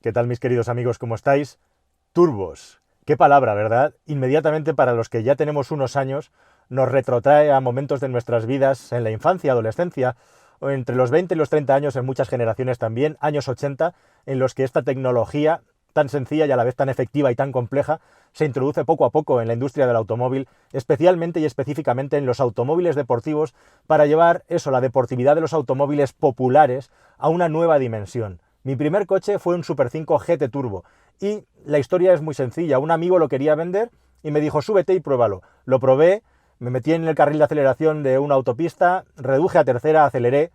¿Qué tal, mis queridos amigos? ¿Cómo estáis? Turbos. Qué palabra, ¿verdad? Inmediatamente, para los que ya tenemos unos años, nos retrotrae a momentos de nuestras vidas en la infancia, adolescencia, o entre los 20 y los 30 años en muchas generaciones también, años 80, en los que esta tecnología tan sencilla y a la vez tan efectiva y tan compleja se introduce poco a poco en la industria del automóvil, especialmente y específicamente en los automóviles deportivos, para llevar eso, la deportividad de los automóviles populares, a una nueva dimensión. Mi primer coche fue un Super 5 GT Turbo y la historia es muy sencilla. Un amigo lo quería vender y me dijo: súbete y pruébalo. Lo probé, me metí en el carril de aceleración de una autopista, reduje a tercera, aceleré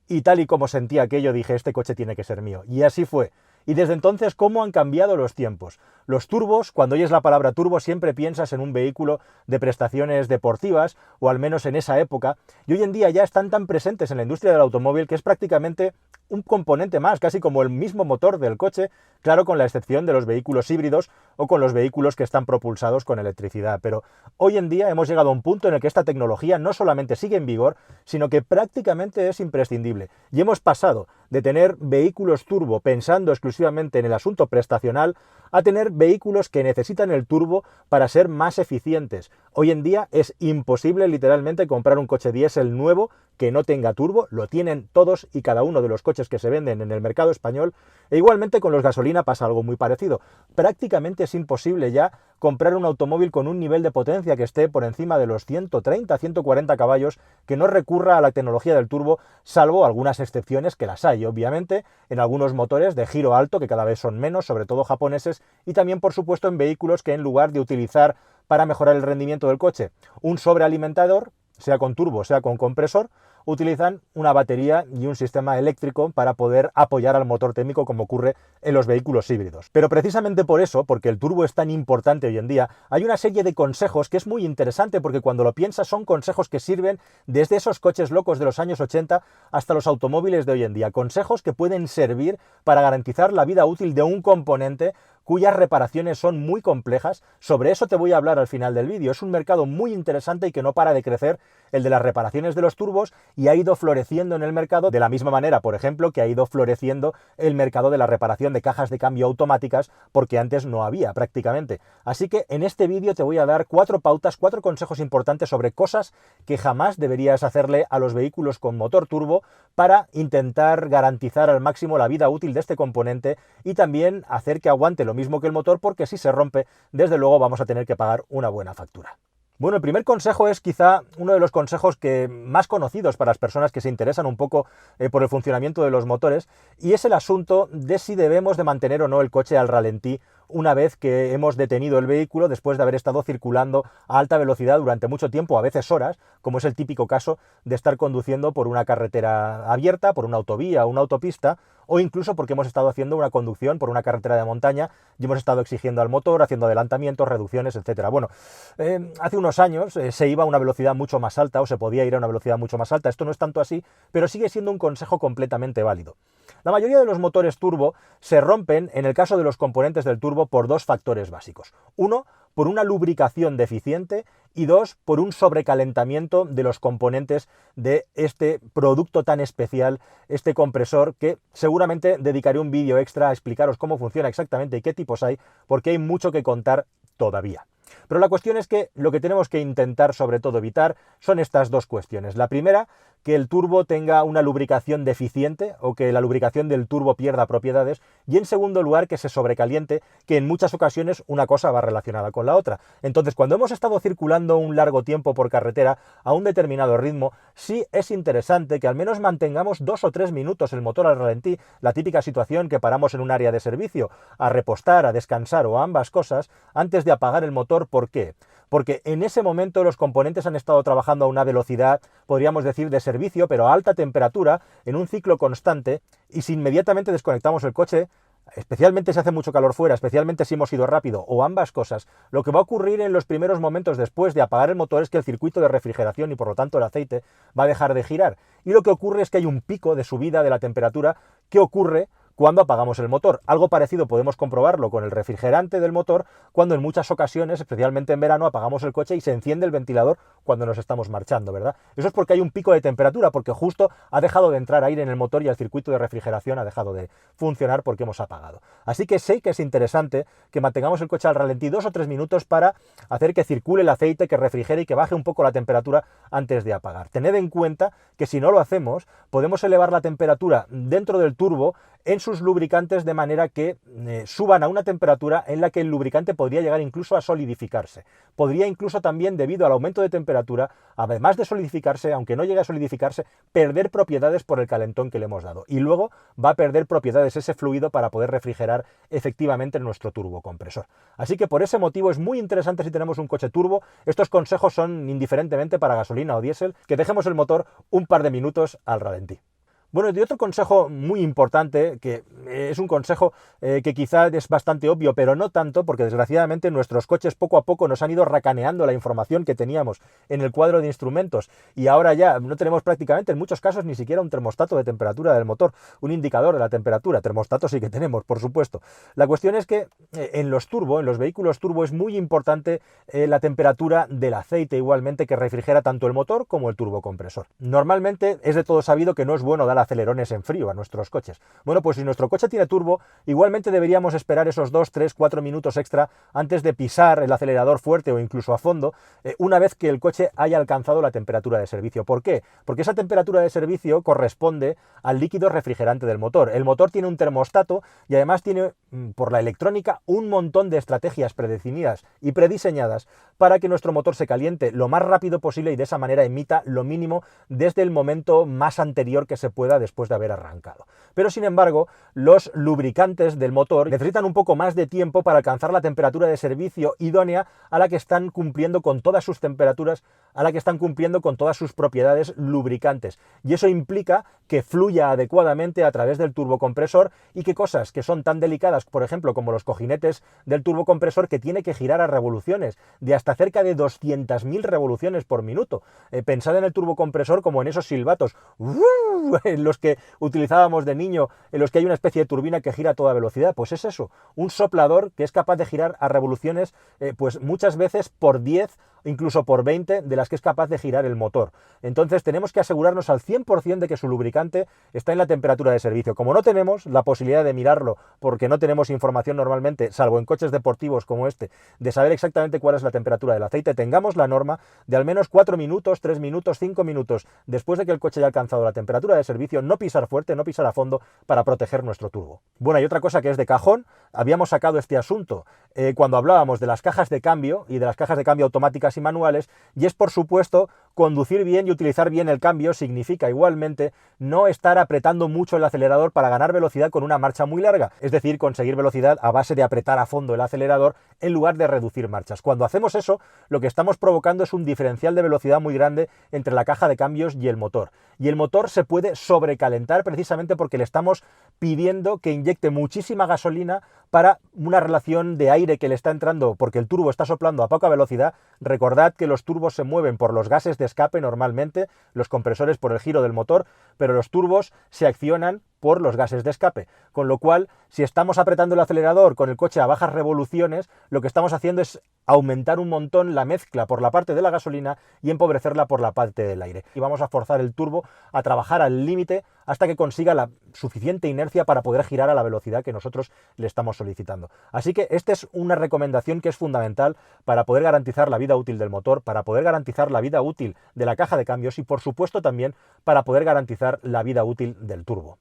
y tal y como sentí aquello dije: este coche tiene que ser mío. Y así fue. Y desde entonces, ¿cómo han cambiado los tiempos? Los turbos, cuando oyes la palabra turbo, siempre piensas en un vehículo de prestaciones deportivas, o al menos en esa época, y hoy en día ya están tan presentes en la industria del automóvil que es prácticamente un componente más, casi como el mismo motor del coche, claro, con la excepción de los vehículos híbridos o con los vehículos que están propulsados con electricidad. Pero hoy en día hemos llegado a un punto en el que esta tecnología no solamente sigue en vigor, sino que prácticamente es imprescindible. Y hemos pasado de tener vehículos turbo pensando exclusivamente en el asunto prestacional a tener vehículos que necesitan el turbo para ser más eficientes. Hoy en día es imposible literalmente comprar un coche diésel nuevo que no tenga turbo. Lo tienen todos y cada uno de los coches que se venden en el mercado español, e igualmente con los gasolina pasa algo muy parecido. Prácticamente es imposible ya comprar un automóvil con un nivel de potencia que esté por encima de los 130, 140 caballos, que no recurra a la tecnología del turbo, salvo algunas excepciones que las hay, obviamente, en algunos motores de giro alto, que cada vez son menos, sobre todo japoneses, y también, por supuesto, en vehículos que en lugar de utilizar para mejorar el rendimiento del coche un sobrealimentador, sea con turbo, sea con compresor, utilizan una batería y un sistema eléctrico para poder apoyar al motor térmico, como ocurre en los vehículos híbridos. Pero precisamente por eso, porque el turbo es tan importante hoy en día, hay una serie de consejos que es muy interesante, porque cuando lo piensas son consejos que sirven desde esos coches locos de los años 80 hasta los automóviles de hoy en día. Consejos que pueden servir para garantizar la vida útil de un componente cuyas reparaciones son muy complejas. Sobre eso te voy a hablar al final del vídeo. Es un mercado muy interesante y que no para de crecer, el de las reparaciones de los turbos, y ha ido floreciendo en el mercado de la misma manera, por ejemplo, que ha ido floreciendo el mercado de la reparación de cajas de cambio automáticas, porque antes no había prácticamente. Así que en este vídeo te voy a dar 4 pautas, 4 consejos importantes sobre cosas que jamás deberías hacerle a los vehículos con motor turbo para intentar garantizar al máximo la vida útil de este componente y también hacer que aguante lo mismo que el motor, porque si se rompe, desde luego vamos a tener que pagar una buena factura. Bueno, el primer consejo es quizá uno de los consejos que más conocidos para las personas que se interesan un poco por el funcionamiento de los motores, y es el asunto de si debemos de mantener o no el coche al ralentí una vez que hemos detenido el vehículo después de haber estado circulando a alta velocidad durante mucho tiempo, a veces horas, como es el típico caso de estar conduciendo por una carretera abierta, por una autovía o una autopista, o incluso porque hemos estado haciendo una conducción por una carretera de montaña y hemos estado exigiendo al motor, haciendo adelantamientos, reducciones, etcétera. Bueno, hace unos años se iba a una velocidad mucho más alta, o se podía ir a una velocidad mucho más alta. Esto no es tanto así, pero sigue siendo un consejo completamente válido. La mayoría de los motores turbo se rompen, en el caso de los componentes del turbo, por 2 factores básicos. Uno, por una lubricación deficiente, y 2, por un sobrecalentamiento de los componentes de este producto tan especial, este compresor, que seguramente dedicaré un vídeo extra a explicaros cómo funciona exactamente y qué tipos hay, porque hay mucho que contar todavía. Pero la cuestión es que lo que tenemos que intentar sobre todo evitar son estas 2 cuestiones. La primera, que el turbo tenga una lubricación deficiente o que la lubricación del turbo pierda propiedades, y en segundo lugar que se sobrecaliente, que en muchas ocasiones una cosa va relacionada con la otra. Entonces, cuando hemos estado circulando un largo tiempo por carretera a un determinado ritmo, sí es interesante que al menos mantengamos 2 o 3 minutos el motor al ralentí, la típica situación que paramos en un área de servicio a repostar, a descansar o a ambas cosas, antes de apagar el motor. ¿Por qué? Porque en ese momento los componentes han estado trabajando a una velocidad, podríamos decir, de servicio, pero a alta temperatura, en un ciclo constante, y si inmediatamente desconectamos el coche, especialmente si hace mucho calor fuera, especialmente si hemos ido rápido, o ambas cosas, lo que va a ocurrir en los primeros momentos después de apagar el motor es que el circuito de refrigeración y por lo tanto el aceite va a dejar de girar. Y lo que ocurre es que hay un pico de subida de la temperatura que ocurre cuando apagamos el motor. Algo parecido podemos comprobarlo con el refrigerante del motor, cuando en muchas ocasiones, especialmente en verano, apagamos el coche y se enciende el ventilador cuando nos estamos marchando, ¿verdad? Eso es porque hay un pico de temperatura, porque justo ha dejado de entrar aire en el motor y el circuito de refrigeración ha dejado de funcionar porque hemos apagado. Así que sé que es interesante que mantengamos el coche al ralentí 2 o 3 minutos para hacer que circule el aceite, que refrigere y que baje un poco la temperatura antes de apagar. Tened en cuenta que si no lo hacemos, podemos elevar la temperatura dentro del turbo en sus lubricantes de manera que suban a una temperatura en la que el lubricante podría llegar incluso a solidificarse. Podría incluso también, debido al aumento de temperatura, además de solidificarse, aunque no llegue a solidificarse, perder propiedades por el calentón que le hemos dado. Y luego va a perder propiedades ese fluido para poder refrigerar efectivamente nuestro turbocompresor. Así que por ese motivo es muy interesante, si tenemos un coche turbo, estos consejos son indiferentemente para gasolina o diésel, que dejemos el motor un par de minutos al ralentí. Bueno, y otro consejo muy importante, que es un consejo que quizá es bastante obvio, pero no tanto, porque desgraciadamente nuestros coches poco a poco nos han ido racaneando la información que teníamos en el cuadro de instrumentos, y ahora ya no tenemos prácticamente en muchos casos ni siquiera un termostato de temperatura del motor, un indicador de la temperatura. Termostato sí que tenemos, por supuesto. La cuestión es que en los vehículos turbo, es muy importante la temperatura del aceite igualmente, que refrigera tanto el motor como el turbocompresor. Normalmente es de todo sabido que no es bueno dar acelerones en frío a nuestros coches. Bueno, pues si nuestro coche tiene turbo, igualmente deberíamos esperar esos 2, 3, 4 minutos extra antes de pisar el acelerador fuerte o incluso a fondo, una vez que el coche haya alcanzado la temperatura de servicio. ¿Por qué? Porque esa temperatura de servicio corresponde al líquido refrigerante del motor. El motor tiene un termostato y además tiene, por la electrónica, un montón de estrategias predefinidas y prediseñadas para que nuestro motor se caliente lo más rápido posible y de esa manera emita lo mínimo desde el momento más anterior que se pueda después de haber arrancado. Pero sin embargo, los lubricantes del motor necesitan un poco más de tiempo para alcanzar la temperatura de servicio idónea a la que están cumpliendo con todas sus temperaturas, a la que están cumpliendo con todas sus propiedades lubricantes. Y eso implica que fluya adecuadamente a través del turbocompresor y que cosas que son tan delicadas, por ejemplo, como los cojinetes del turbocompresor, que tiene que girar a revoluciones de hasta cerca de 200.000 revoluciones por minuto. Pensad en el turbocompresor como en esos silbatos en los que utilizábamos de niño, en los que hay una especie de turbina que gira a toda velocidad. Pues es eso, un soplador que es capaz de girar a revoluciones pues muchas veces por 10, incluso por 20 de las que es capaz de girar el motor. Entonces tenemos que asegurarnos al 100% de que su lubricante está en la temperatura de servicio. Como no tenemos la posibilidad de mirarlo, porque no tenemos información normalmente, salvo en coches deportivos como este, de saber exactamente cuál es la temperatura del aceite, tengamos la norma de al menos 4 minutos, 3 minutos, 5 minutos después de que el coche haya alcanzado la temperatura de servicio, no pisar fuerte, no pisar a fondo, para proteger nuestro turbo. Bueno, hay otra cosa que es de cajón. Habíamos sacado este asunto cuando hablábamos de las cajas de cambio y de las cajas de cambio automáticas y manuales, y es, por supuesto, conducir bien y utilizar bien el cambio significa igualmente no estar apretando mucho el acelerador para ganar velocidad con una marcha muy larga, es decir, conseguir velocidad a base de apretar a fondo el acelerador en lugar de reducir marchas. Cuando hacemos eso, lo que estamos provocando es un diferencial de velocidad muy grande entre la caja de cambios y el motor. Y el motor se puede sobrecalentar precisamente porque le estamos pidiendo que inyecte muchísima gasolina para una relación de aire que le está entrando, porque el turbo está soplando a poca velocidad. Recordad que los turbos se mueven por los gases de escape normalmente, los compresores por el giro del motor, pero los turbos se accionan por los gases de escape, con lo cual, si estamos apretando el acelerador con el coche a bajas revoluciones, lo que estamos haciendo es aumentar un montón la mezcla por la parte de la gasolina y empobrecerla por la parte del aire. Y vamos a forzar el turbo a trabajar al límite hasta que consiga la suficiente inercia para poder girar a la velocidad que nosotros le estamos solicitando. Así que esta es una recomendación que es fundamental para poder garantizar la vida útil del motor, para poder garantizar la vida útil de la caja de cambios y, por supuesto, también para poder garantizar la vida útil del turbo.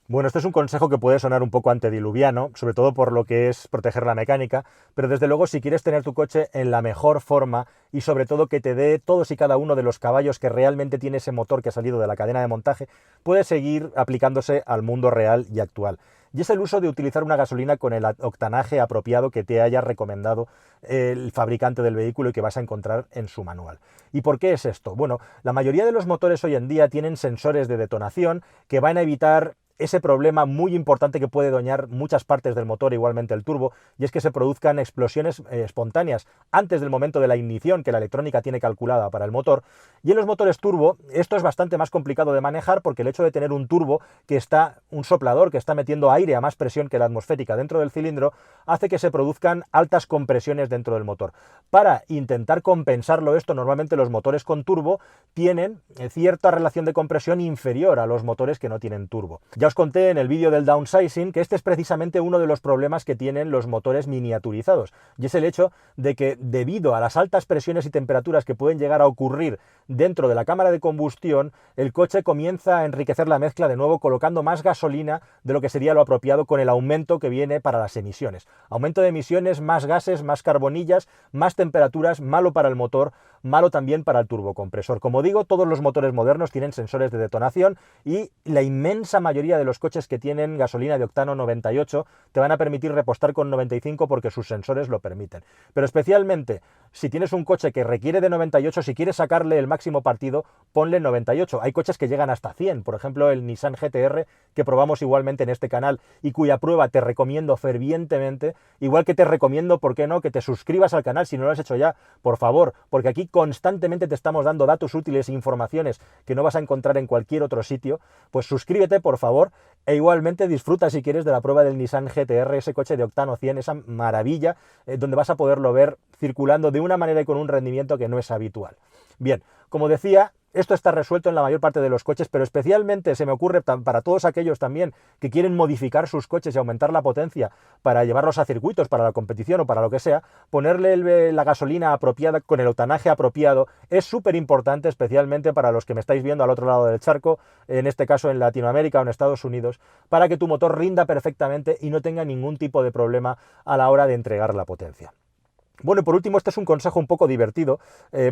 Bueno, este es un consejo que puede sonar un poco antediluviano, sobre todo por lo que es proteger la mecánica, pero desde luego si quieres tener tu coche en la mejor forma y sobre todo que te dé todos y cada uno de los caballos que realmente tiene ese motor que ha salido de la cadena de montaje, puede seguir aplicándose al mundo real y actual. Y es el uso de utilizar una gasolina con el octanaje apropiado que te haya recomendado el fabricante del vehículo y que vas a encontrar en su manual. ¿Y por qué es esto? Bueno, la mayoría de los motores hoy en día tienen sensores de detonación que van a evitar ese problema muy importante que puede dañar muchas partes del motor, igualmente el turbo, y es que se produzcan explosiones espontáneas antes del momento de la ignición que la electrónica tiene calculada para el motor. Y en los motores turbo esto es bastante más complicado de manejar, porque el hecho de tener un turbo que está, un soplador que está metiendo aire a más presión que la atmosférica dentro del cilindro, hace que se produzcan altas compresiones dentro del motor. Para intentar compensarlo esto, normalmente los motores con turbo tienen cierta relación de compresión inferior a los motores que no tienen turbo. Ya os conté en el vídeo del downsizing que este es precisamente uno de los problemas que tienen los motores miniaturizados, y es el hecho de que debido a las altas presiones y temperaturas que pueden llegar a ocurrir dentro de la cámara de combustión, el coche comienza a enriquecer la mezcla de nuevo colocando más gasolina de lo que sería lo apropiado con el aumento que viene para las emisiones. Aumento de emisiones, más gases, más carbonillas, más temperaturas, malo para el motor, malo también para el turbocompresor. Como digo, todos los motores modernos tienen sensores de detonación y la inmensa mayoría de los coches que tienen gasolina de octano 98 te van a permitir repostar con 95 porque sus sensores lo permiten. Pero especialmente si tienes un coche que requiere de 98, si quieres sacarle el máximo partido, ponle 98. Hay coches que llegan hasta 100, por ejemplo el Nissan GT-R que probamos igualmente en este canal y cuya prueba te recomiendo fervientemente, igual que te recomiendo, ¿por qué no?, que te suscribas al canal si no lo has hecho ya, por favor, porque aquí constantemente te estamos dando datos útiles e informaciones que no vas a encontrar en cualquier otro sitio. Pues suscríbete, por favor, e igualmente disfruta, si quieres, de la prueba del Nissan GT-R, ese coche de octano 100, esa maravilla, donde vas a poderlo ver circulando de una manera y con un rendimiento que no es habitual. Bien, como decía, esto está resuelto en la mayor parte de los coches, pero especialmente se me ocurre para todos aquellos también que quieren modificar sus coches y aumentar la potencia para llevarlos a circuitos, para la competición o para lo que sea, ponerle la gasolina apropiada con el octanaje apropiado es súper importante, especialmente para los que me estáis viendo al otro lado del charco, en este caso en Latinoamérica o en Estados Unidos, para que tu motor rinda perfectamente y no tenga ningún tipo de problema a la hora de entregar la potencia. Bueno, y por último, este es un consejo un poco divertido,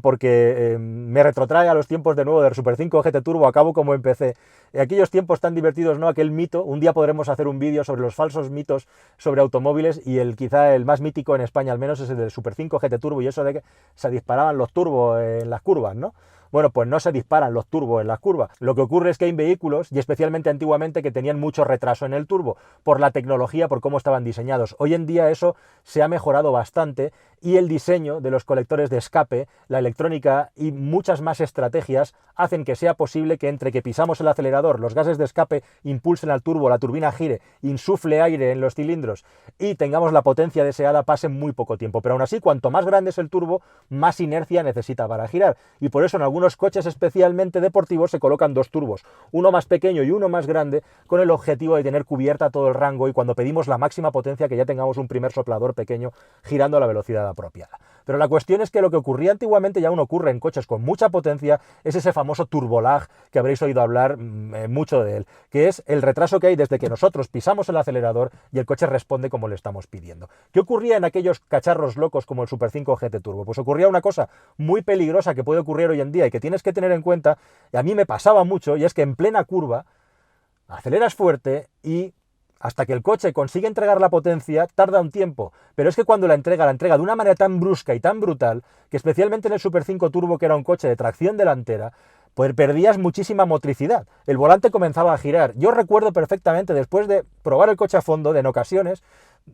porque me retrotrae a los tiempos de nuevo del Super 5 GT Turbo, acabo como empecé. Aquellos tiempos tan divertidos, ¿no? Aquel mito, un día podremos hacer un vídeo sobre los falsos mitos sobre automóviles, y quizá el más mítico en España al menos es el del Super 5 GT Turbo, y eso de que se disparaban los turbos en las curvas, ¿no? Bueno, pues no se disparan los turbos en las curvas. Lo que ocurre es que hay vehículos, y especialmente antiguamente, que tenían mucho retraso en el turbo, por la tecnología, por cómo estaban diseñados. Hoy en día eso se ha mejorado bastante, y el diseño de los colectores de escape, la electrónica y muchas más estrategias hacen que sea posible que entre que pisamos el acelerador, los gases de escape impulsen al turbo, la turbina gire, insufle aire en los cilindros y tengamos la potencia deseada, pase muy poco tiempo. Pero aún así, cuanto más grande es el turbo, más inercia necesita para girar. Y por eso en algunos coches especialmente deportivos se colocan dos turbos, uno más pequeño y uno más grande, con el objetivo de tener cubierta todo el rango y cuando pedimos la máxima potencia que ya tengamos un primer soplador pequeño girando a la velocidad apropiada. Pero la cuestión es que lo que ocurría antiguamente ya aún ocurre en coches con mucha potencia, es ese famoso turbolag que habréis oído hablar mucho de él, que es el retraso que hay desde que nosotros pisamos el acelerador y el coche responde como le estamos pidiendo. ¿Qué ocurría en aquellos cacharros locos como el Super 5 GT Turbo? Pues ocurría una cosa muy peligrosa que puede ocurrir hoy en día y que tienes que tener en cuenta, y a mí me pasaba mucho, y es que en plena curva aceleras fuerte y hasta que el coche consigue entregar la potencia tarda un tiempo, pero es que cuando la entrega de una manera tan brusca y tan brutal, que especialmente en el Super 5 Turbo, que era un coche de tracción delantera, pues perdías muchísima motricidad. El volante comenzaba a girar. Yo recuerdo perfectamente, después de probar el coche a fondo, en ocasiones,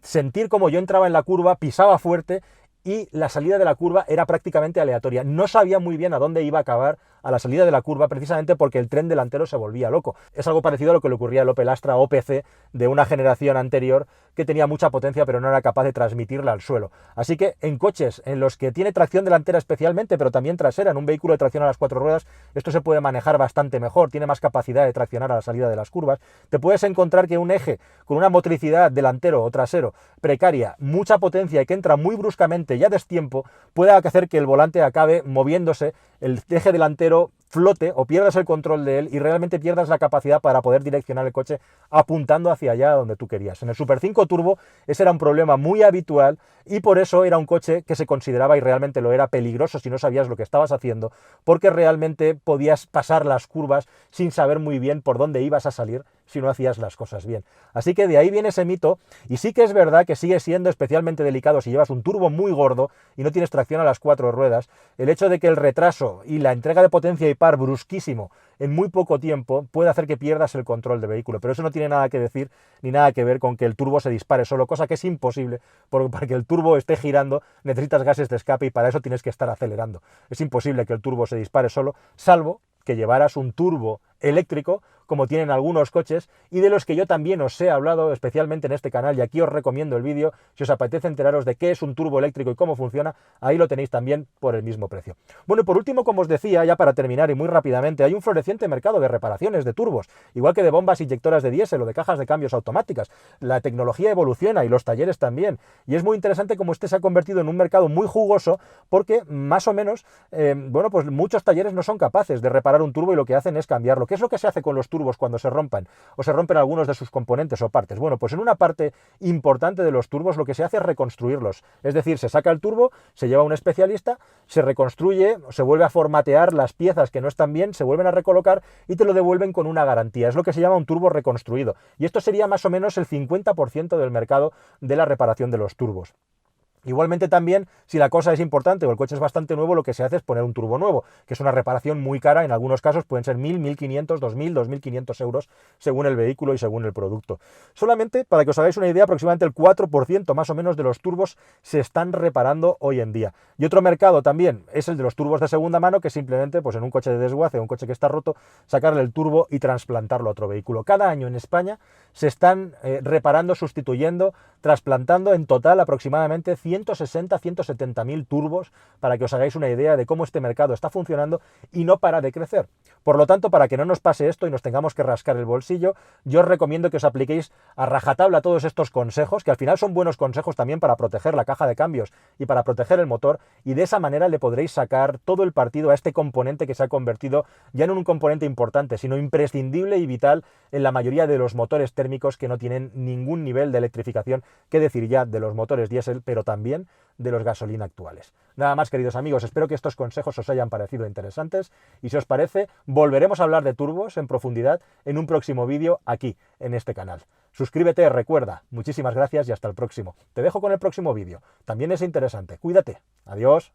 sentir como yo entraba en la curva, pisaba fuerte y la salida de la curva era prácticamente aleatoria. No sabía muy bien a dónde iba a acabar a la salida de la curva, precisamente porque el tren delantero se volvía loco. Es algo parecido a lo que le ocurría al Opel Astra OPC de una generación anterior, que tenía mucha potencia pero no era capaz de transmitirla al suelo. Así que en coches en los que tiene tracción delantera especialmente, pero también trasera, en un vehículo de tracción a las 4 ruedas, esto se puede manejar bastante mejor, tiene más capacidad de traccionar a la salida de las curvas. Te puedes encontrar que un eje con una motricidad delantero o trasero precaria, mucha potencia y que entra muy bruscamente ya destiempo, puede hacer que el volante acabe moviéndose, el eje delantero flote o pierdas el control de él y realmente pierdas la capacidad para poder direccionar el coche apuntando hacia allá donde tú querías. En el Super 5 Turbo ese era un problema muy habitual y por eso era un coche que se consideraba, y realmente lo era, peligroso si no sabías lo que estabas haciendo, porque realmente podías pasar las curvas sin saber muy bien por dónde ibas a salir si no hacías las cosas bien. Así que de ahí viene ese mito, y sí que es verdad que sigue siendo especialmente delicado si llevas un turbo muy gordo y no tienes tracción a las 4 ruedas, el hecho de que el retraso y la entrega de potencia y par brusquísimo en muy poco tiempo puede hacer que pierdas el control del vehículo, pero eso no tiene nada que decir ni nada que ver con que el turbo se dispare solo, cosa que es imposible, porque para que el turbo esté girando necesitas gases de escape y para eso tienes que estar acelerando. Es imposible que el turbo se dispare solo, salvo que llevaras un turbo eléctrico, como tienen algunos coches, y de los que yo también os he hablado especialmente en este canal, y aquí os recomiendo el vídeo, si os apetece enteraros de qué es un turbo eléctrico y cómo funciona, ahí lo tenéis también por el mismo precio. Bueno, y por último, como os decía, ya para terminar y muy rápidamente, hay un floreciente mercado de reparaciones de turbos, igual que de bombas inyectoras de diésel o de cajas de cambios automáticas. La tecnología evoluciona y los talleres también, y es muy interesante cómo este se ha convertido en un mercado muy jugoso, porque más o menos, bueno, pues muchos talleres no son capaces de reparar un turbo y lo que hacen es cambiarlo. ¿Qué es lo que se hace con los turbos cuando se rompan o se rompen algunos de sus componentes o partes? Bueno, pues en una parte importante de los turbos lo que se hace es reconstruirlos. Es decir, se saca el turbo, se lleva a un especialista, se reconstruye, se vuelve a formatear las piezas que no están bien, se vuelven a recolocar y te lo devuelven con una garantía. Es lo que se llama un turbo reconstruido. Y esto sería más o menos el 50% del mercado de la reparación de los turbos. Igualmente también, si la cosa es importante o el coche es bastante nuevo, lo que se hace es poner un turbo nuevo, que es una reparación muy cara, en algunos casos pueden ser 1.000, 1.500, 2.000, 2.500 euros según el vehículo y según el producto. Solamente, para que os hagáis una idea, aproximadamente el 4% más o menos de los turbos se están reparando hoy en día. Y otro mercado también es el de los turbos de segunda mano, que simplemente pues en un coche de desguace o un coche que está roto, sacarle el turbo y trasplantarlo a otro vehículo. Cada año en España se están reparando, sustituyendo, trasplantando en total aproximadamente 160, 170.000 turbos, para que os hagáis una idea de cómo este mercado está funcionando y no para de crecer. Por lo tanto, para que no nos pase esto y nos tengamos que rascar el bolsillo, yo os recomiendo que os apliquéis a rajatabla todos estos consejos, que al final son buenos consejos también para proteger la caja de cambios y para proteger el motor, y de esa manera le podréis sacar todo el partido a este componente que se ha convertido ya no en un componente importante, sino imprescindible y vital en la mayoría de los motores térmicos que no tienen ningún nivel de electrificación, qué decir ya de los motores diésel, pero también de los gasolina actuales. Nada más, queridos amigos, espero que estos consejos os hayan parecido interesantes y si os parece, volveremos a hablar de turbos en profundidad en un próximo vídeo aquí, en este canal. Suscríbete, recuerda, muchísimas gracias y hasta el próximo. Te dejo con el próximo vídeo, también es interesante. Cuídate, adiós.